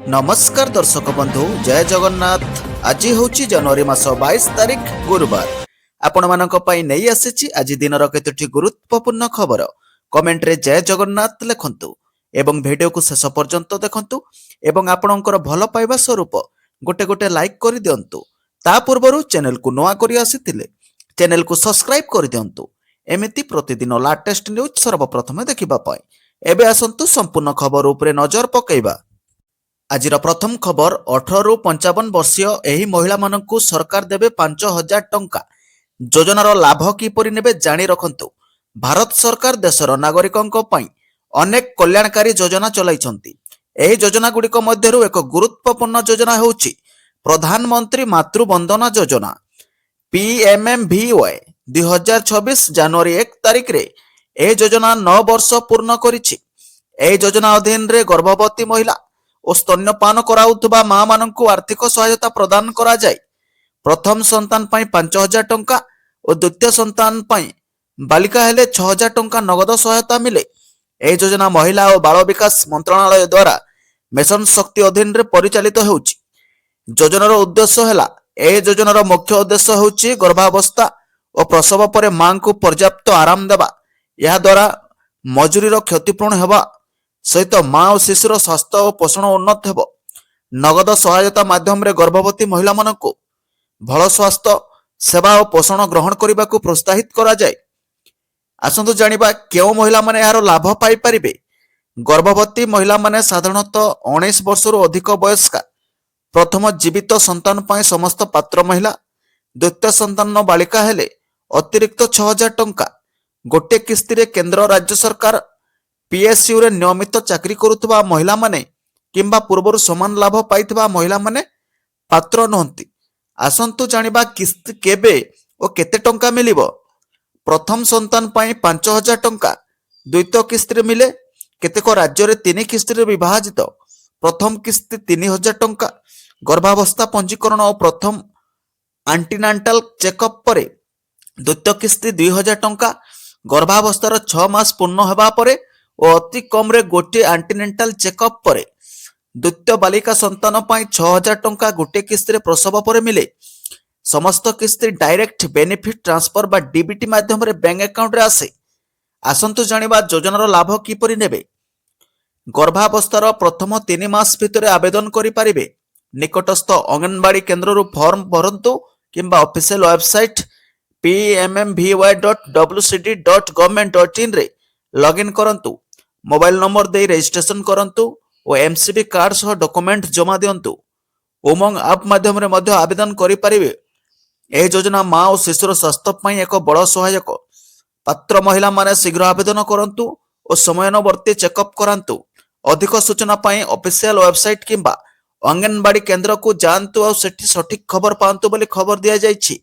नमस्कार दर्शक बंधु जय जगन्नाथ। आज हूँ जनवरी मास 22 तारिख गुरुवार। आपण मानक पई नहीं आसीछि आज दिनर केतोटी गुरुत्वपूर्ण खबर। कमेंट रे जय जगन्नाथ लिखंतु एवं वीडियो को शेष पर्यंत देखंतु एवं आपणकर भल पाइबा स्वरूप गोटे गोटे लाइक कर दियंतु। ता पूर्वरु चैनल को नवा करी आसीथिले चैनल को सब्सक्राइब कर दियंतु। एमिति प्रतिदिन लेटेस्ट न्यूज सर्वप्रथम देखिबा पई। एबे आसंतु संपूर्ण खबर उपरे नजर पकेइबा। आजिर प्रथम खबर 18 रु 55 वर्षीय एही महिला माननकु सरकार देबे 5000 टंका। योजनार लाभ किपरि नेबे जानि रखंतु। भारत सरकार देशर नागरिकंक पई अनेक कल्याणकारी योजना चलाइछंती। एही योजना गुडिक मध्यरु एक गुरुत्वपूर्ण योजना हेउछि प्रधानमंत्री मातृवंदना योजना पीएमएमवीवाई 2026 जनवरी 1 तारिख रे एही योजना 9 वर्ष पूर्ण करिछि। एही योजना अधीन रे गर्भवती महिला और स्तन्यपान कराउथुबा मां माननकु आर्थिक सहायता प्रदान करा जाय। प्रथम संतान पई 5000 टंका और द्वितीय संतान पई बालिका हेले 6000 टंका नगद सहायता मिले। एही योजना महिला और बाल विकास मंत्रालय द्वारा मिशन शक्ति अधीन रे परिचालित हेउछि। योजनार उद्देश्य हैला एही योजनार मुख्य उद्देश्य हेउछि गर्भावस्था और प्रसव पर मां को पर्याप्त आराम देबा। या द्वारा मजूरीर क्षतिपूर्ण हेबा सहित मां और शिशुर स्वास्थ्य और पोषण उन्नत हेब। नगद सहायता माध्यम रे गर्भवती महिला मानकु भल स्वास्थ्य सेवा और पोषण ग्रहण करने को प्रोत्साहित करा जाय। आसंतु जानिबा केउ महिला माने यार लाभ पाई परिबे। गर्भवती महिला माने साधारणतः 19 वर्ष रु अधिक वयस्का प्रथम जीवित संतान पाए समस्त पात्र महिला द्वितीय संतान बालिका हेले अतिरिक्त 6000 टंका गोटे किस्ती रे केंद्र राज्य सरकार पीएसयू रे नियमित चाकरी करुवा महिला माने किंबा पूर्वर समान लाभ पाइथिबा महिला माने पात्र नहंती। आसंतु जानिबा किस्ती केबे और केते टंका मिलिबो। प्रथम संतान पाई 5000 टंका द्वितीय किस्ती रे मिले। केतेक राज्य रे 3 किस्ती रे विभाजित। प्रथम किस्ती 3000 टंका गर्भावस्था पंजीकरण और प्रथम एंटीनांटल चेकअप परे। द्वितीय किस्ती 2000 टंका गर्भावस्थार 6 मास पूर्ण हेबा परे और अति कम रे गोटे एंटीनेंटाल चेकअप परे। द्वितीय बालिका संतान पाई 6000 टंका गोटे किस्ती रे प्रसव परे मिले। समस्त किस्ती डायरेक्ट बेनिफिट ट्रांसफर बा डीबीटी माध्यम रे बैंक अकाउंट रे आसे। आसंतु जानिबा योजनार लाभ किपरि नेबे। गर्भावस्थार प्रथम 3 मास भितरे आवेदन करि पारिबे। निकटस्थ अंगनवाड़ी केंद्र रु फॉर्म भरंतु किंबा ऑफिशियल वेबसाइट pmmvy.wcd.government.in रे लॉगिन करंतु। मोबाइल नंबर दे रजिस्ट्रेशन करंतु और एमसीबी कार्ड सह डॉक्यूमेंट जमा दियंतु। उमंग ऐप माध्यम रे मध्य आवेदन करि पारिबे। एही योजना मां और शिशुर स्वास्थ्य पई एक बड़ सहायक। पात्र महिला माने शीघ्र आवेदन करंतु और समयानुवर्ती चेकअप करांतु। अधिक सूचना पई ऑफिशियल वेबसाइट किंबा अंगनवाड़ी केंद्र को जानतु और सेठी सठिक खबर पांतु बोली खबर दिया जायछि।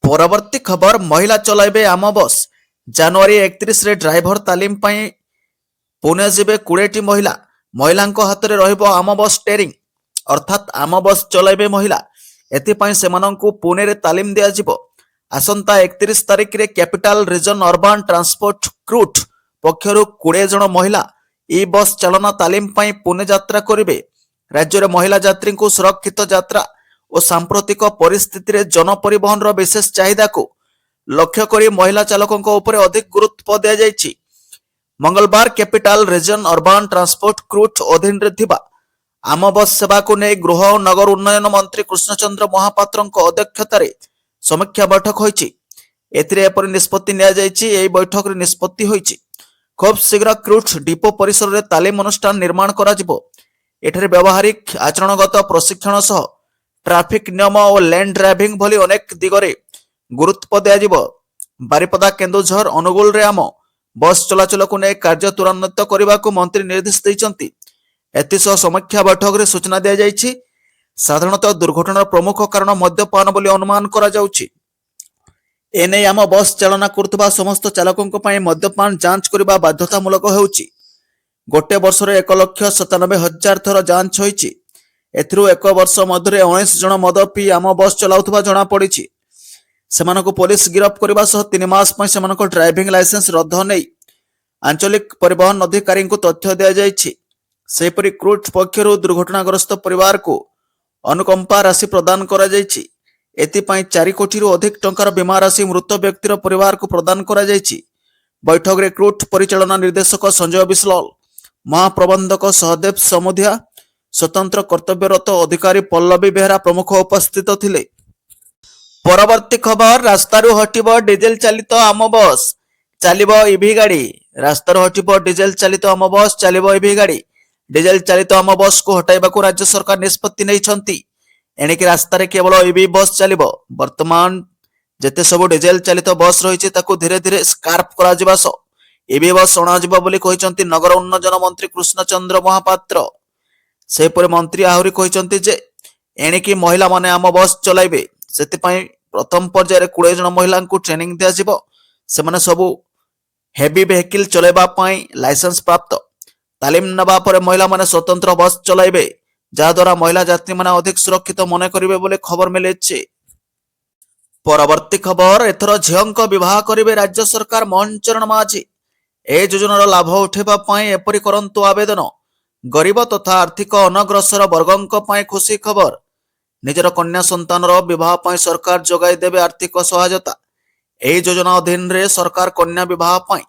परवर्ती खबर महिला चलाइबे आम बस। जनवरी 31 रे ड्राइवर तालीम पई पुणे जिबे 20टी महिला। महिलांको हाथ रे रहिबो आम बस स्टेरिंग अर्थात आम बस चलाइबे महिला। एथि पई सेमानंकु पुणे रे तालीम दिया जिवो। आसंता 31 तारिख रे कैपिटल रीजन अर्बन ट्रांसपोर्ट क्रूट पक्षरु 20 जन महिला ई बस चालना तालीम पई पुणे यात्रा करिवे। राज्य रे महिला यात्री को सुरक्षित यात्रा और सांप्रतिक परिस्थिति रे जन परिवहन रो विशेष चाहिदा को लक्ष्य करी महिला चालकों उपरे अधिक गुरुत्व दिया जायछि। मंगलवार कैपिटल रीजन अर्बन ट्रांसपोर्ट क्रूट अधीन रे थिबा आम बस सेवा को नै गृह और नगर उन्नयन मंत्री कृष्णचंद्र महापात्रଙ୍କ अध्यक्षतारे समीक्षा बैठक होईछि। एथिरे एपरि निष्पत्ति निया जायछि। एही बैठक रे निष्पत्ति होईछि खूब शीघ्र क्रूट डिपो परिसर रे तालीम अनुष्ठान निर्माण करा जिवो। एठारे व्यावहारिक आचरणगत प्रशिक्षण सह ट्रैफिक नियम और लेन ड्राइविंग भली अनेक दिगरे गुरुत्व दिया जिवो। बारिपदा केन्दुझर अनुगुल रे आम बस चलाचल को नै कार्य त्वरान्वित करबा को मंत्री निर्देश दैछंती। एतिसह समीक्षा बैठक रे सूचना दिया जायछि। साधारणतः दुर्घटनार प्रमुख कारण मद्यपान बोली अनुमान करा जाउछि। एने आम बस चालना करथबा समस्त चालकों पई मद्यपान जांच करबा बाध्यतामूलक हेउछि। गोटे वर्ष रे 1,97,000 थर जांच होईछि। एथिरु एक वर्ष मध्य 19 जन मद पी आम बस चलाउथबा जणा पड़िछि। सेमानको पुलिस गिरफ्त करबा सह 3 मास पई सेमानको ड्राइविंग लाइसेंस रद्द नै आंचलिक परिवहन अधिकारी को तथ्य दिया जायछि। ସେହିପରି କ୍ରୁଟ୍ ପକ୍ଷରୁ ଦୁର୍ଘଟଣାଗ୍ରସ୍ତ ପରିବାରକୁ ଅନୁକମ୍ପା ରାଶି ପ୍ରଦାନ କରାଯାଇଛି। ଏଥିପାଇଁ 4 କୋଟିରୁ ଅଧିକ ଟଙ୍କାର ବୀମା ରାଶି ମୃତ ବ୍ୟକ୍ତିର ପରିବାରକୁ ପ୍ରଦାନ କରାଯାଇଛି। ବୈଠକରେ କ୍ରୁଟ୍ ପରିଚାଳନା ନିର୍ଦ୍ଦେଶକ ସଞ୍ଜୟ ବିଶ୍ଲାଲ, ମହାପ୍ରବନ୍ଧକ ସହଦେବ ସମୁଧିଆ, ସ୍ୱତନ୍ତ୍ର କର୍ତ୍ତବ୍ୟରତ ଅଧିକାରୀ ପଲ୍ଲବୀ ବେହେରା ପ୍ରମୁଖ ଉପସ୍ଥିତ ଥିଲେ। ପରବର୍ତ୍ତୀ ଖବର, ରାସ୍ତାରୁ ହଟିବ ଡିଜେଲ ଚାଳିତ ଆମ ବସ୍, ଚାଲିବ ଇଭି ଗାଡ଼ି। ରାସ୍ତାରୁ ହଟିବ ଡିଜେଲ ଚାଳିତ ଆମ ବସ୍, ଚାଲିବ ଇଭି ଗାଡ଼ି। ଡିଜେଲ ଚାଳିତ ଆମ ବସ୍କୁ ହଟାଇବାକୁ ରାଜ୍ୟ ସରକାର ନିଷ୍ପତ୍ତି ନେଇଛନ୍ତି। ଏଣିକି ରାସ୍ତାରେ କେବଳ ଇଭି ବସ୍ ଚାଲିବ। ବର୍ତ୍ତମାନ ଯେତେ ସବୁ ଡିଜେଲ ଚାଳିତ ବସ୍ ରହିଛି ତାକୁ ଧୀରେ ଧୀରେ ସ୍କାର୍ପ କରାଯିବା ସହ ଇଭି ବସ୍ ଅଣାଯିବ ବୋଲି କହିଛନ୍ତି ନଗର ଉନ୍ନୟନ ମନ୍ତ୍ରୀ କୃଷ୍ଣଚନ୍ଦ୍ର ମହାପାତ୍ର। ସେହିପରି ମନ୍ତ୍ରୀ ଆହୁରି କହିଛନ୍ତି ଯେ ଏଣିକି ମହିଳାମାନେ ଆମ ବସ୍ ଚଲାଇବେ। ସେଥିପାଇଁ ପ୍ରଥମ ପର୍ଯ୍ୟାୟରେ 20 ଜଣ ମହିଳାଙ୍କୁ ଟ୍ରେନିଂ ଦିଆଯିବ। ସେମାନେ ସବୁ ହେଭି ଭେହିକିଲ ଚଲାଇବା ପାଇଁ ଲାଇସେନ୍ସ ପ୍ରାପ୍ତ। ତାଲିମ ନେବା ପରେ ମହିଳାମାନେ ସ୍ୱତନ୍ତ୍ର ବସ୍ ଚଲାଇବେ, ଯାହାଦ୍ୱାରା ମହିଳା ଯାତ୍ରୀମାନେ ଅଧିକ ସୁରକ୍ଷିତ ମନେ କରିବେ ବୋଲି ଖବର ମିଳିଛି। ପରବର୍ତ୍ତୀ ଖବର, ଏଥର ଝିଅଙ୍କ ବିବାହ କରିବେ ରାଜ୍ୟ ସରକାର ମୋହନ ଚରଣ ମାଝୀ। ଏହି ଯୋଜନାର ଲାଭ ଉଠାଇବା ପାଇଁ ଏପରି କରନ୍ତୁ ଆବେଦନ। ଗରିବ ତଥା ଆର୍ଥିକ ଅନଗ୍ରସର ବର୍ଗଙ୍କ ପାଇଁ ଖୁସି ଖବର। ନିଜର କନ୍ୟା ସନ୍ତାନର ବିବାହ ପାଇଁ ସରକାର ଯୋଗାଇ ଦେବେ ଆର୍ଥିକ ସହାୟତା। ଏହି ଯୋଜନା ଅଧୀନରେ ସରକାର କନ୍ୟା ବିବାହ ପାଇଁ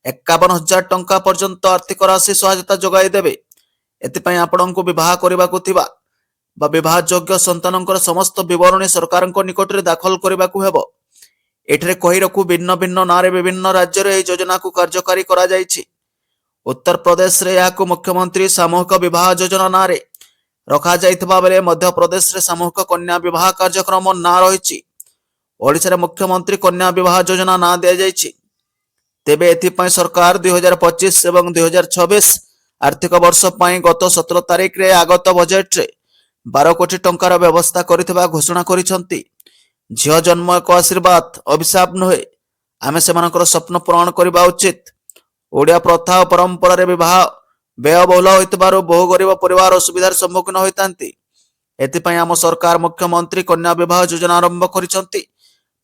51,000 ଟଙ୍କା ପର୍ଯ୍ୟନ୍ତ ଆର୍ଥିକ ରାଶି ସହାୟତା ଯୋଗାଇ ଦେବେ। ଏଥିପାଇଁ ଆପଣଙ୍କୁ ବିବାହ କରିବାକୁ ଥିବା ବା ବିବାହ ଯୋଗ୍ୟ ସନ୍ତାନଙ୍କର ସମସ୍ତ ବିବରଣୀ ସରକାରଙ୍କ ନିକଟରେ ଦାଖଲ କରିବାକୁ ହେବ। ଏଠାରେ କହି ରଖୁ ଭିନ୍ନ ଭିନ୍ନ ନାଁରେ ବିଭିନ୍ନ ରାଜ୍ୟରେ ଏହି ଯୋଜନାକୁ କାର୍ଯ୍ୟକାରୀ କରାଯାଇଛି। ଉତ୍ତରପ୍ରଦେଶରେ ଏହାକୁ ମୁଖ୍ୟମନ୍ତ୍ରୀ ସାମୂହିକ ବିବାହ ଯୋଜନା ନାଁରେ ରଖାଯାଇଥିବା ବେଳେ ମଧ୍ୟପ୍ରଦେଶରେ ସାମୂହିକ କନ୍ୟା ବିବାହ କାର୍ଯ୍ୟକ୍ରମ ନାଁ ରହିଛି। ଓଡ଼ିଶାରେ ମୁଖ୍ୟମନ୍ତ୍ରୀ କନ୍ୟା ବିବାହ ଯୋଜନା ନାଁ ଦିଆଯାଇଛି। ତେବେ ଏଥିପାଇଁ ସରକାର 2025 ଏବଂ 2026 ଆର୍ଥିକ ବର୍ଷ ପାଇଁ ଗତ 17 ତାରିଖରେ ଆଗତ ବଜେଟରେ 12 କୋଟି ଟଙ୍କାର ବ୍ୟବସ୍ଥା କରିଥିବା ଘୋଷଣା କରିଛନ୍ତି। ଝିଅ ଜନ୍ମ ଏକ ଆଶୀର୍ବାଦ, ଅଭିଶାପ ନୁହେଁ। ଆମେ ସେମାନଙ୍କର ସ୍ୱପ୍ନ ପୂରଣ କରିବା ଉଚିତ। ଓଡ଼ିଆ ପ୍ରଥା ଓ ପରମ୍ପରାରେ ବିବାହ ବ୍ୟୟବହୁଳ ହୋଇଥିବାରୁ ବହୁ ଗରିବ ପରିବାର ଅସୁବିଧାର ସମ୍ମୁଖୀନ ହୋଇଥାନ୍ତି। ଏଥିପାଇଁ ଆମ ସରକାର ମୁଖ୍ୟମନ୍ତ୍ରୀ କନ୍ୟା ବିବାହ ଯୋଜନା ଆରମ୍ଭ କରିଛନ୍ତି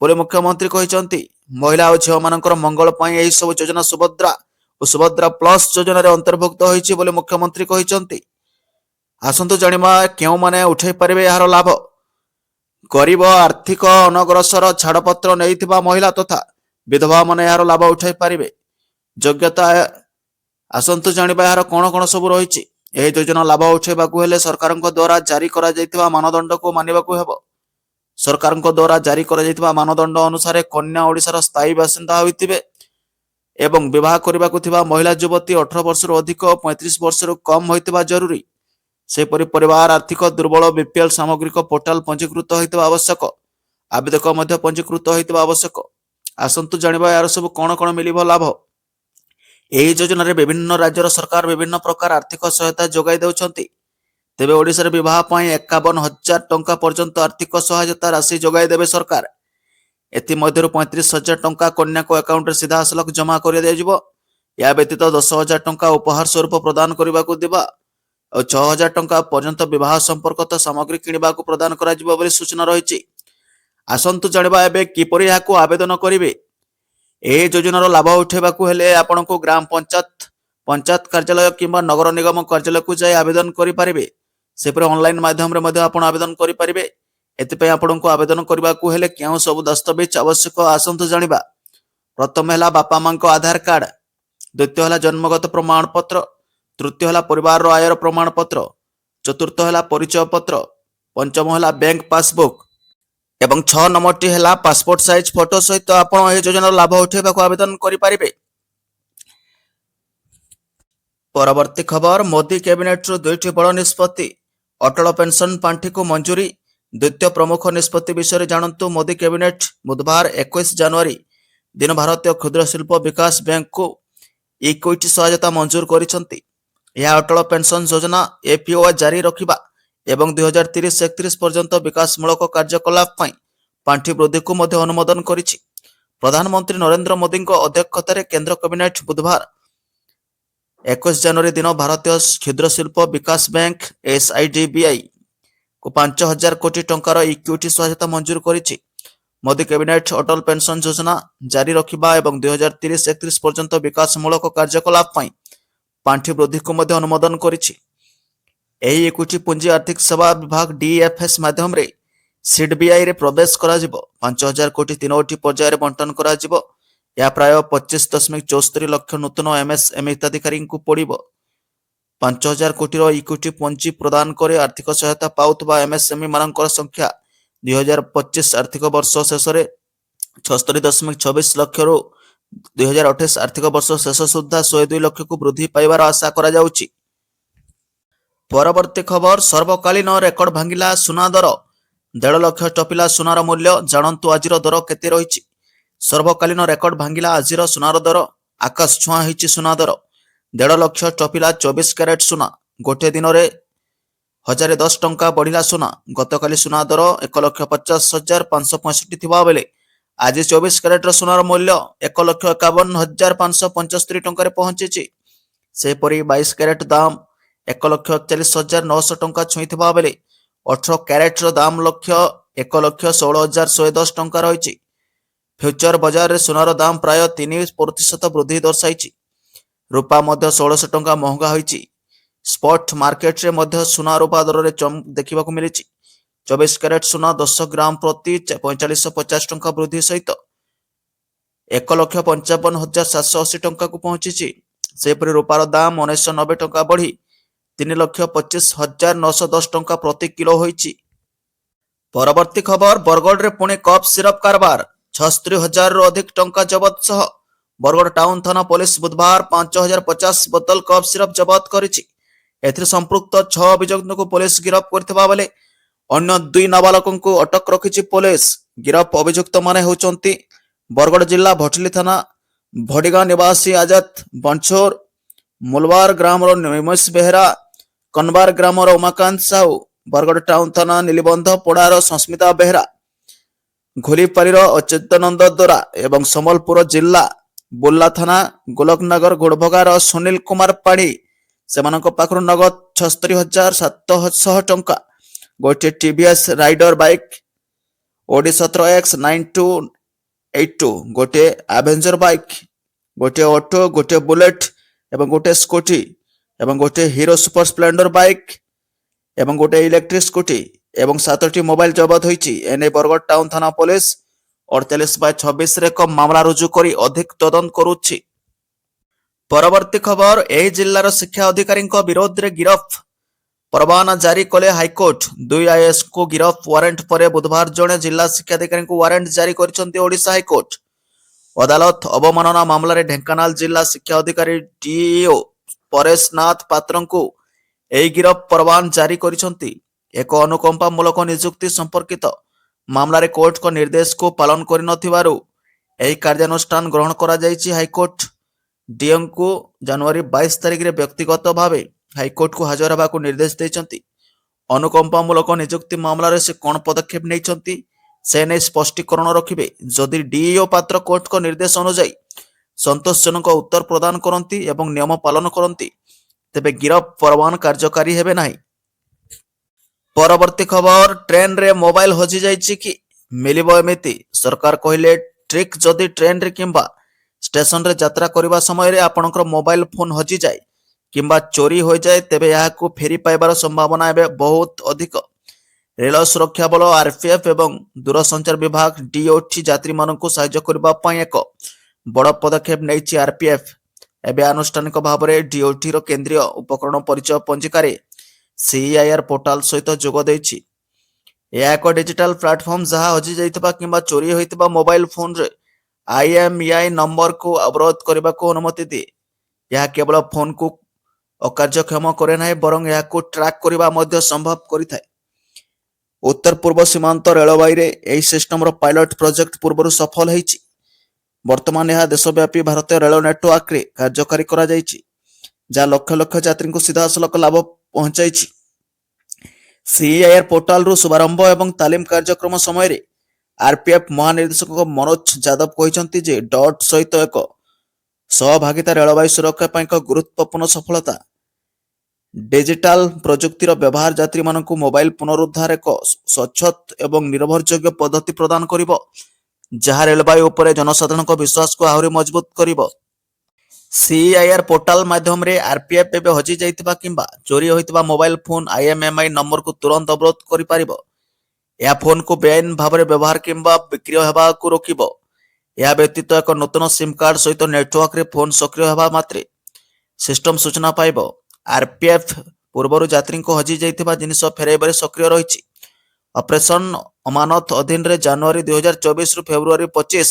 ବୋଲି ମୁଖ୍ୟମନ୍ତ୍ରୀ କହିଛନ୍ତି। ମହିଳା ଓ ଝିଅମାନଙ୍କର ମଙ୍ଗଳ ପାଇଁ ଏହି ସବୁ ଯୋଜନା ସୁଭଦ୍ରା ଓ ସୁଭଦ୍ରା ପ୍ଲସ୍ ଯୋଜନାରେ ଅନ୍ତର୍ଭୁକ୍ତ ହୋଇଛି ବୋଲି ମୁଖ୍ୟମନ୍ତ୍ରୀ କହିଛନ୍ତି। ଆସନ୍ତୁ ଜାଣିବା କେଉଁମାନେ ଉଠାଇ ପାରିବେ ଏହାର ଲାଭ। ଗରିବ, ଆର୍ଥିକ ଅନଗ୍ରସର, ଛାଡ଼ପତ୍ର ନେଇଥିବା ମହିଳା ତଥା ବିଧବାମାନେ ଏହାର ଲାଭ ଉଠାଇ ପାରିବେ। ଯୋଗ୍ୟତା, ଆସନ୍ତୁ ଜାଣିବା ଏହାର କ'ଣ କ'ଣ ସବୁ ରହିଛି। ଏହି ଯୋଜନା ଲାଭ ଉଠାଇବାକୁ ହେଲେ ସରକାରଙ୍କ ଦ୍ୱାରା ଜାରି କରାଯାଇଥିବା ମାନଦଣ୍ଡକୁ ମାନିବାକୁ ହେବ। ସରକାରଙ୍କ ଦ୍ୱାରା ଜାରି କରାଯାଇଥିବା ମାନଦଣ୍ଡ ଅନୁସାରେ କନ୍ୟା ଓଡ଼ିଶାର ସ୍ଥାୟୀ ବାସିନ୍ଦା ହୋଇଥିବେ ଏବଂ ବିବାହ କରିବାକୁ ଥିବା ମହିଳା ଯୁବତୀ 18 ବର୍ଷରୁ ଅଧିକ ଓ 35 ବର୍ଷରୁ କମ୍ ହୋଇଥିବା ଜରୁରୀ। ସେହିପରି ପରିବାର ଆର୍ଥିକ ଦୁର୍ବଳ, ବିପିଏଲ୍ ସାମଗ୍ରିକ ପୋର୍ଟାଲ ପଞ୍ଜୀକୃତ ହୋଇଥିବା ଆବଶ୍ୟକ। ଆବେଦକ ମଧ୍ୟ ପଞ୍ଜୀକୃତ ହୋଇଥିବା ଆବଶ୍ୟକ। ଆସନ୍ତୁ ଜାଣିବା ଏହାର ସବୁ କ'ଣ କ'ଣ ମିଳିବ ଲାଭ। ଏହି ଯୋଜନାରେ ବିଭିନ୍ନ ରାଜ୍ୟର ସରକାର ବିଭିନ୍ନ ପ୍ରକାର ଆର୍ଥିକ ସହାୟତା ଯୋଗାଇ ଦେଉଛନ୍ତି। ତେବେ ଓଡ଼ିଶାରେ ବିବାହ ପାଇଁ 51,000 ଟଙ୍କା ପର୍ଯ୍ୟନ୍ତ ଆର୍ଥିକ ସହାୟତା ରାଶି ଯୋଗାଇ ଦେବେ ସରକାର। ଏଥିମଧ୍ୟରୁ 35,000 ଟଙ୍କା କନ୍ୟାଙ୍କ ଆକାଉଣ୍ଟରେ ସିଧାସଳଖ ଜମା କରି ଦିଆଯିବ। ଏହା ବ୍ୟତୀତ 10,000 ଟଙ୍କା ଉପହାର ସ୍ୱରୂପ ପ୍ରଦାନ କରିବାକୁ ଦେବା ଆଉ 6,000 ଟଙ୍କା ପର୍ଯ୍ୟନ୍ତ ବିବାହ ସମ୍ପର୍କିତ ସାମଗ୍ରୀ କିଣିବାକୁ ପ୍ରଦାନ କରାଯିବ ବୋଲି ସୂଚନା ରହିଛି। ଆସନ୍ତୁ ଜାଣିବା ଏବେ କିପରି ଏହାକୁ ଆବେଦନ କରିବେ। ଏହି ଯୋଜନାର ଲାଭ ଉଠାଇବାକୁ ହେଲେ ଆପଣଙ୍କୁ ଗ୍ରାମ ପଞ୍ଚାୟତ କାର୍ଯ୍ୟାଳୟ କିମ୍ବା ନଗର ନିଗମ କାର୍ଯ୍ୟାଳୟକୁ ଯାଇ ଆବେଦନ କରିପାରିବେ। ସେପରି ଅନଲାଇନ୍ ମାଧ୍ୟମରେ ମଧ୍ୟ ଆପଣ ଆବେଦନ କରିପାରିବେ। ଏଥିପାଇଁ ଆପଣଙ୍କୁ ଆବେଦନ କରିବାକୁ ହେଲେ କେଉଁ ସବୁ ଦସ୍ତାବିଜ ଆବଶ୍ୟକ ଆସନ୍ତୁ ଜାଣିବା। ପ୍ରଥମ ହେଲା ବାପା ମାଙ୍କ ଆଧାର କାର୍ଡ, ଦ୍ୱିତୀୟ ହେଲା ଜନ୍ମଗତ ପ୍ରମାଣପତ୍ର, ତୃତୀୟ ହେଲା ପରିବାରର ଆୟର ପ୍ରମାଣପତ୍ର, ଚତୁର୍ଥ ହେଲା ପରିଚୟ ପତ୍ର, ପଞ୍ଚମ ହେଲା ବ୍ୟାଙ୍କ ପାସବୁକ୍ ଏବଂ 6 ନମ୍ବରଟି ହେଲା ପାସପୋର୍ଟ ସାଇଜ ଫଟୋ ସହିତ ଆପଣ ଏହି ଯୋଜନାର ଲାଭ ଉଠାଇବାକୁ ଆବେଦନ କରିପାରିବେ। ପରବର୍ତ୍ତୀ ଖବର, ମୋଦି କ୍ୟାବିନେଟରୁ 2ଟି ବଡ଼ ନିଷ୍ପତ୍ତି, ଅଟଳ ପେନସନ ପାଣ୍ଠିକୁ ମଞ୍ଜୁରୀ। ଦ୍ୱିତୀୟ ପ୍ରମୁଖ ନିଷ୍ପତ୍ତି ବିଷୟରେ ଜାଣନ୍ତୁ। ମୋଦି କ୍ୟାବିନେଟ ବୁଧବାର 21 ଜାନୁଆରୀ ଦିନ ଭାରତୀୟ କ୍ଷୁଦ୍ର ଶିଳ୍ପ ବିକାଶ ବ୍ୟାଙ୍କକୁ ଇକ୍ୱିଟି ସହାୟତା ମଞ୍ଜୁର କରିଛନ୍ତି। ଏହା ଅଟଳ ପେନସନ ଯୋଜନା ଏପିଓ ଜାରି ରଖିବା ଏବଂ 2030-31 ପର୍ଯ୍ୟନ୍ତ ବିକାଶମୂଳକ କାର୍ଯ୍ୟକଳାପ ପାଇଁ ପାଣ୍ଠି ବୃଦ୍ଧିକୁ ମଧ୍ୟ ଅନୁମୋଦନ କରିଛି। ପ୍ରଧାନମନ୍ତ୍ରୀ ନରେନ୍ଦ୍ର ମୋଦିଙ୍କ ଅଧ୍ୟକ୍ଷତାରେ କେନ୍ଦ୍ର କ୍ୟାବିନେଟ ବୁଧବାର 21 ଜାନୁଆରୀ ଦିନ ଭାରତୀୟ କ୍ଷୁଦ୍ର ଶିଳ୍ପ ବିକାଶ ବ୍ୟାଙ୍କ ଏସ୍ଆଇଡିବିଆଇ କୁ 5,000 କୋଟି ଟଙ୍କାର ଇକ୍ୱିଟି ସହାୟତା ମଞ୍ଜୁର କରିଛି। ମୋଦି କ୍ୟାବିନେଟ ଅଟଳ ପେନସନ ଯୋଜନା ଜାରି ରଖିବା ଏବଂ 2030-31 ପର୍ଯ୍ୟନ୍ତ ବିକାଶମୂଳକ କାର୍ଯ୍ୟକଳାପ ପାଇଁ ପାଣ୍ଠି ବୃଦ୍ଧିକୁ ମଧ୍ୟ ଅନୁମୋଦନ କରିଛି। ଏହି ଇକ୍ୱିଟି ପୁଞ୍ଜି ଆର୍ଥିକ ସେବା ବିଭାଗ DFS ମାଧ୍ୟମରେ ସିଡବିଆଇରେ ପ୍ରବେଶ କରାଯିବ। 5,000 କୋଟି ତିନୋଟି ପର୍ଯ୍ୟାୟରେ ବଣ୍ଟନ କରାଯିବ। ଏହା ପ୍ରାୟ 25.74 ଲକ୍ଷ ନୂତନ MSME ହିତାଧିକାରୀଙ୍କୁ ପଡ଼ିବ। 5,000 କୋଟିର ଇକ୍ୱିଟି ପୁଞ୍ଜି ପ୍ରଦାନ କରି ଆର୍ଥିକ ସହାୟତା ପାଉଥିବା MSME ମାନଙ୍କର ସଂଖ୍ୟା 2025 ଆର୍ଥିକ ବର୍ଷ ଶେଷରେ 76.26 ଲକ୍ଷରୁ 2028 ଆର୍ଥିକ ବର୍ଷ ଶେଷ ସୁଦ୍ଧା 102 ଲକ୍ଷକୁ ବୃଦ୍ଧି ପାଇବାର ଆଶା କରାଯାଉଛି। ପରବର୍ତ୍ତୀ ଖବର, ସର୍ବକାଳୀନ ରେକର୍ଡ ଭାଙ୍ଗିଲା ସୁନା ଦର। 1.5 ଲକ୍ଷ ଟପିଲା ସୁନାର ମୂଲ୍ୟ। ଜାଣନ୍ତୁ ଆଜିର ଦର କେତେ ରହିଛି। ସର୍ବକାଳୀନ ରେକର୍ଡ ଭାଙ୍ଗିଲା ଆଜିର ସୁନାର ଦର। ଆକାଶ ଛୁଆଁ ହୋଇଛି ସୁନା ଦର। 1.5 ଲକ୍ଷ ଟପିଲା 24 କ୍ୟାରେଟ ସୁନା। ଗୋଟିଏ ଦିନରେ 1,010 ଟଙ୍କା ବଢ଼ିଲା ସୁନା। ଗତକାଲି ସୁନା ଦର 1,50,565 ଥିବା ବେଳେ ଆଜି 24 କ୍ୟାରେଟର ସୁନାର ମୂଲ୍ୟ 1,51,575 ଟଙ୍କାରେ ପହଞ୍ଚିଛି। ସେହିପରି 22 କ୍ୟାରେଟ ଦାମ 1,41,900 ଟଙ୍କା ଛୁଇଁଥିବା ବେଳେ 18 କ୍ୟାରେଟର ଦାମ 1,16,110 ଟଙ୍କା ରହିଛି। ଫ୍ୟୁଚର ବଜାରରେ ସୁନାର ଦାମ ପ୍ରାୟ 3% ବୃଦ୍ଧି ଦର୍ଶାଇଛି। ରୂପା ମଧ୍ୟ 1,600 ଟଙ୍କା ମହଙ୍ଗା ହୋଇଛି। ସ୍ପଟ୍ ମାର୍କେଟରେ ମଧ୍ୟ ସୁନା ରୂପା ଦରରେ ଦେଖିବାକୁ ମିଳିଛି। 24 କ୍ୟାରେଟ ସୁନା 10 ଗ୍ରାମ ପ୍ରତି 4,550 ଟଙ୍କା ବୃଦ୍ଧି ସହିତ 1,55,780 ଟଙ୍କାକୁ ପହଞ୍ଚିଛି। ସେହିପରି ରୂପାର ଦାମ 1,990 ଟଙ୍କା ବଢ଼ି 3,25,910 ଟଙ୍କା ପ୍ରତି କିଲୋ ହୋଇଛି। ପରବର୍ତ୍ତୀ ଖବର, ବରଗଡ଼ରେ ପୁଣି କପ୍ ସିରପ କାରବାର। 76,000ରୁ ଅଧିକ ଟଙ୍କା ଜବତ ସହ ବରଗଡ଼ ଟାଉନ ଥାନା ପୋଲିସ ବୁଧବାର 5,050 ବୋତଲ କପ୍ ସିରପ ଜବତ କରିଛି। ଏଥିରେ ସମ୍ପୃକ୍ତ 6 ଅଭିଯୁକ୍ତଙ୍କୁ ପୋଲିସ ଗିରଫ କରିଥିବା ବେଳେ ଅନ୍ୟ 2 ନାବାଳକଙ୍କୁ ଅଟକ ରଖିଛି ପୋଲିସ। ଗିରଫ ଅଭିଯୁକ୍ତମାନେ ହେଉଛନ୍ତି ବରଗଡ଼ ଜିଲ୍ଲା ଭଟଲି ଥାନା ଭଡ଼ିଗାଁ ନିବାସୀ ଆଜାଦ ବନଛୋର, ମୁଲବାର ଗ୍ରାମର ନିମିଷ ବେହେରା, କନବାର ଗ୍ରାମର ଉମାକାନ୍ତ ସାହୁ, ବରଗଡ଼ ଟାଉନ ଥାନା ନିଲିବନ୍ଧ ପଡ଼ାର ସସ୍ମିତା ବେହେରା, ଘୋଲିପାରିର ଅଚ୍ୟୁତାନନ୍ଦ ଦୋରା ଏବଂ ସମ୍ବଲପୁର ଜିଲ୍ଲା ବୁର୍ଲା ଥାନା ଗୋଲକନଗର ଗୋଡ଼ଭଗାର ସୁନୀଲ କୁମାର ପାଢ଼ୀ। ସେମାନଙ୍କ ପାଖରୁ ନଗଦ 76,700 ଟଙ୍କା, ଗୋଟିଏ TVS rider bike OD 17X 9282, ଗୋଟିଏ ଆଭେଞ୍ଜର ବାଇକ୍, ଗୋଟିଏ ଅଟୋ, ଗୋଟିଏ ବୁଲେଟ୍ ଏବଂ ଗୋଟିଏ ସ୍କୁଟି ଏବଂ ଗୋଟିଏ ହିରୋ ସୁପର ସ୍ପ୍ଲେଣ୍ଡର ବାଇକ୍ ଏବଂ ଗୋଟିଏ ଇଲେକ୍ଟ୍ରିକ ସ୍କୁଟି ଏବଂ 7ଟି ମୋବାଇଲ ଜବତ ହୋଇଛି। ଏନେଇ ବରଗଡ଼ ଟାଉନ ଥାନା ପୋଲିସ 48/26ରେ ଏକ ମାମଲା ରୁଜୁ କରି ଅଧିକ ତଦନ୍ତ କରୁଛି। ପରବର୍ତ୍ତୀ ଖବର, ଏହି ଜିଲ୍ଲାର ଶିକ୍ଷା ଅଧିକାରୀଙ୍କ ବିରୋଧରେ ଗିରଫ। ପରବାନା ଜାରି କଲେ ହାଇକୋର୍ଟ। 2 IASଙ୍କୁ ଗିରଫ ୱାରେଣ୍ଟ ପରେ ବୁଧବାର ଜଣେ ଜିଲ୍ଲା ଶିକ୍ଷାଧିକାରୀଙ୍କୁ ୱାରେଣ୍ଟ ଜାରି କରିଛନ୍ତି ଓଡ଼ିଶା ହାଇକୋର୍ଟ। ଅଦାଲତ ଅବମାନନା ମାମଲାରେ ଢେଙ୍କାନାଳ ଜିଲ୍ଲା ଶିକ୍ଷା ଅଧିକାରୀ DEO ପରେଶ ନାଥ ପାତ୍ରଙ୍କୁ ଏହି ଗିରଫ ପରବାନା ଜାରି କରିଛନ୍ତି। ଏକ ଅନୁକମ୍ପାମୂଳକ ନିଯୁକ୍ତି ସମ୍ପର୍କିତ ମାମଲାରେ କୋର୍ଟଙ୍କ ନିର୍ଦ୍ଦେଶକୁ ପାଳନ କରିନଥିବାରୁ ଏହି କାର୍ଯ୍ୟାନୁଷ୍ଠାନ ଗ୍ରହଣ କରାଯାଇଛି। ହାଇକୋର୍ଟ DEOଙ୍କୁ ଜାନୁଆରୀ 22 ତାରିଖରେ ବ୍ୟକ୍ତିଗତ ଭାବେ ହାଇକୋର୍ଟକୁ ହାଜର ହେବାକୁ ନିର୍ଦ୍ଦେଶ ଦେଇଛନ୍ତି। ଅନୁକମ୍ପାମୂଳକ ନିଯୁକ୍ତି ମାମଲାରେ ସେ କ'ଣ ପଦକ୍ଷେପ ନେଇଛନ୍ତି ସେ ନେଇ ସ୍ପଷ୍ଟୀକରଣ ରଖିବେ। ଯଦି DEO ପାତ୍ର କୋର୍ଟଙ୍କ ନିର୍ଦ୍ଦେଶ ଅନୁଯାୟୀ ସନ୍ତୋଷଜନକ ଉତ୍ତର ପ୍ରଦାନ କରନ୍ତି ଏବଂ ନିୟମ ପାଳନ କରନ୍ତି ତେବେ ଗିରଫ ପରବାନା କାର୍ଯ୍ୟକାରୀ ହେବେ ନାହିଁ। ପରବର୍ତ୍ତୀ ଖବର, ଟ୍ରେନରେ ମୋବାଇଲ ହଜିଯାଇଛି କି ମିଳିବ ଏମିତି? ସରକାର କହିଲେ ଟ୍ରିକ୍, ଯଦି ଟ୍ରେନରେ କିମ୍ବା ଷ୍ଟେସନରେ ଯାତ୍ରା କରିବା ସମୟରେ ଆପଣଙ୍କର ମୋବାଇଲ ଫୋନ ହଜିଯାଏ କିମ୍ବା ଚୋରି ହୋଇଯାଏ ତେବେ ଏହାକୁ ଫେରି ପାଇବାର ସମ୍ଭାବନା ଏବେ ବହୁତ ଅଧିକ। ରେଳ ସୁରକ୍ଷା ବଳ RPF ଏବଂ ଦୂରସଞ୍ଚାର ବିଭାଗ DOT ଯାତ୍ରୀମାନଙ୍କୁ ସାହାଯ୍ୟ କରିବା ପାଇଁ ଏକ ବଡ଼ ପଦକ୍ଷେପ ନେଇଛି। RPF ଏବେ ଆନୁଷ୍ଠାନିକ ଭାବରେ DOTର କେନ୍ଦ୍ରୀୟ ଉପକରଣ ପରିଚୟ ପଞ୍ଜିକାରେ CEIR ପୋର୍ଟାଲ ସହିତ ଯୋଗ ଦେଇଛି। ଏହା ଏକ ଡିଜିଟାଲ ପ୍ଲାଟଫର୍ମ ଯାହା ହଜିଯାଇଥିବା କିମ୍ବା ଚୋରି ହୋଇଥିବା ମୋବାଇଲ ଫୋନରେ IMEI ନମ୍ବରକୁ ଅବରୋଧ କରିବାକୁ ଅନୁମତି ଦିଏ। ଏହା କେବଳ ଫୋନକୁ ଅକାର୍ଯ୍ୟକ୍ଷମ କରେ ନାହିଁ ବରଂ ଏହାକୁ ଟ୍ରାକ୍ କରିବା ମଧ୍ୟ ସମ୍ଭବ କରିଥାଏ। ଉତ୍ତର ପୂର୍ବ ସୀମାନ୍ତ ରେଳବାଇରେ ଏହି ସିଷ୍ଟମର ପାଇଲଟ ପ୍ରୋଜେକ୍ଟ ପୂର୍ବରୁ ସଫଳ ହୋଇଛି। ବର୍ତ୍ତମାନ ଏହା ଦେଶବ୍ୟାପୀ ଭାରତୀୟ ରେଳ ନେଟୱାର୍କରେ କାର୍ଯ୍ୟକାରୀ କରାଯାଇଛି, ଯାହା ଲକ୍ଷ ଲକ୍ଷ ଯାତ୍ରୀଙ୍କୁ ସିଧାସଳଖ ଲାଭ ପହଞ୍ଚାଇଛି। CEIR ପୋର୍ଟାଲରୁ ଶୁଭାରମ୍ଭ ଏବଂ ତାଲିମ କାର୍ଯ୍ୟକ୍ରମ ସମୟରେ RPF ମହାନିର୍ଦ୍ଦେଶକ ମନୋଜ ଯାଦବ କହିଛନ୍ତି ଯେ ଡଟ୍ ସହିତ ଏକ ସହଭାଗିତା ରେଳବାଇ ସୁରକ୍ଷା ପାଇଁ ଏକ ଗୁରୁତ୍ୱପୂର୍ଣ୍ଣ ସଫଳତା। ଡିଜିଟାଲ ପ୍ରଯୁକ୍ତିର ବ୍ୟବହାର ଯାତ୍ରୀମାନଙ୍କୁ ମୋବାଇଲ ପୁନରୁଦ୍ଧାର ଏକ ସ୍ୱଚ୍ଛତ ଏବଂ ନିର୍ଭରଯୋଗ୍ୟ ପଦ୍ଧତି ପ୍ରଦାନ କରିବ, ଯାହା ରେଳବାଇ ଉପରେ ଜନସାଧାରଣଙ୍କ ବିଶ୍ୱାସକୁ ଆହୁରି ମଜବୁତ କରିବ। ସିଆଇଆର୍ ପୋର୍ଟାଲ ମାଧ୍ୟମରେ ଆର୍ପିଏଫ୍ ଏବେ ହଜିଯାଇଥିବା କିମ୍ବା ଚୋରି ହୋଇଥିବା ମୋବାଇଲ ଫୋନ୍ ଆଇଏମ୍ଏମ୍ଆଇ ନମ୍ବରକୁ ତୁରନ୍ତ ଅବରୋଧ କରିପାରିବ। ଏହା ଫୋନ୍କୁ ବେଆଇନ ଭାବରେ ବ୍ୟବହାର କିମ୍ବା ବିକ୍ରି ହେବାକୁ ରୋକିବ। ଏହା ବ୍ୟତୀତ ଏକ ନୂତନ ସିମ୍ କାର୍ଡ ସହିତ ନେଟୱାର୍କରେ ଫୋନ୍ ସକ୍ରିୟ ହେବା ମାତ୍ରେ ସିଷ୍ଟମ ସୂଚନା ପାଇବ। ଆର୍ପିଏଫ୍ ପୂର୍ବରୁ ଯାତ୍ରୀଙ୍କ ହଜିଯାଇଥିବା ଜିନିଷ ଫେରାଇବାରେ ସକ୍ରିୟ ରହିଛି। ଅପରେସନ ଅମାନତ ଅଧୀନରେ ଜାନୁଆରୀ 2024ରୁ ଫେବୃଆରୀ 25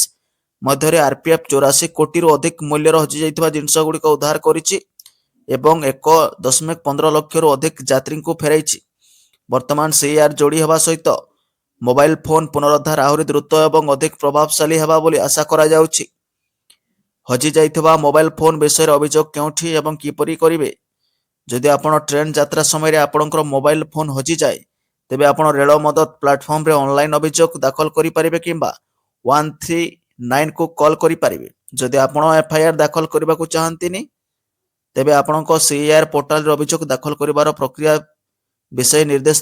ମଧ୍ୟରେ ଆର୍ପିଏଫ୍ 84 କୋଟିରୁ ଅଧିକ ମୂଲ୍ୟର ହଜିଯାଇଥିବା ଜିନିଷଗୁଡ଼ିକ ଉଦ୍ଧାର କରିଛି ଏବଂ 1.15 ଲକ୍ଷରୁ ଅଧିକ ଯାତ୍ରୀଙ୍କୁ ଫେରାଇଛି। ବର୍ତ୍ତମାନ ସିଆଇଆର୍ ଯୋଡ଼ି ହେବା ସହିତ ମୋବାଇଲ ଫୋନ୍ ପୁନରୁଦ୍ଧାର ଆହୁରି ଦ୍ରୁତ ଏବଂ ଅଧିକ ପ୍ରଭାବଶାଳୀ ହେବା ବୋଲି ଆଶା କରାଯାଉଛି। ହଜିଯାଇଥିବା ମୋବାଇଲ ଫୋନ୍ ବିଷୟରେ ଅଭିଯୋଗ କେଉଁଠି ଏବଂ କିପରି କରିବେ? ଯଦି ଆପଣ ଟ୍ରେନ୍ ଯାତ୍ରା ସମୟରେ ଆପଣଙ୍କର ମୋବାଇଲ ଫୋନ୍ ହଜିଯାଏ, ତେବେ ଆପଣ ରେଳ ମଦତ ପ୍ଲାଟଫର୍ମରେ ଅନଲାଇନ୍ ଅଭିଯୋଗ ଦାଖଲ କରିପାରିବେ କିମ୍ବା 139କୁ କଲ୍ କରିପାରିବେ। ଯଦି ଆପଣ ଏଫ୍ଆଇଆର୍ ଦାଖଲ କରିବାକୁ ଚାହାନ୍ତିନି, ତେବେ ଆପଣଙ୍କ ସିଆଇଆର୍ ପୋର୍ଟାଲରେ ଅଭିଯୋଗ ଦାଖଲ କରିବାର ପ୍ରକ୍ରିୟା ବିଷୟରେ ନିର୍ଦ୍ଦେଶ ଦିଆଯିବ।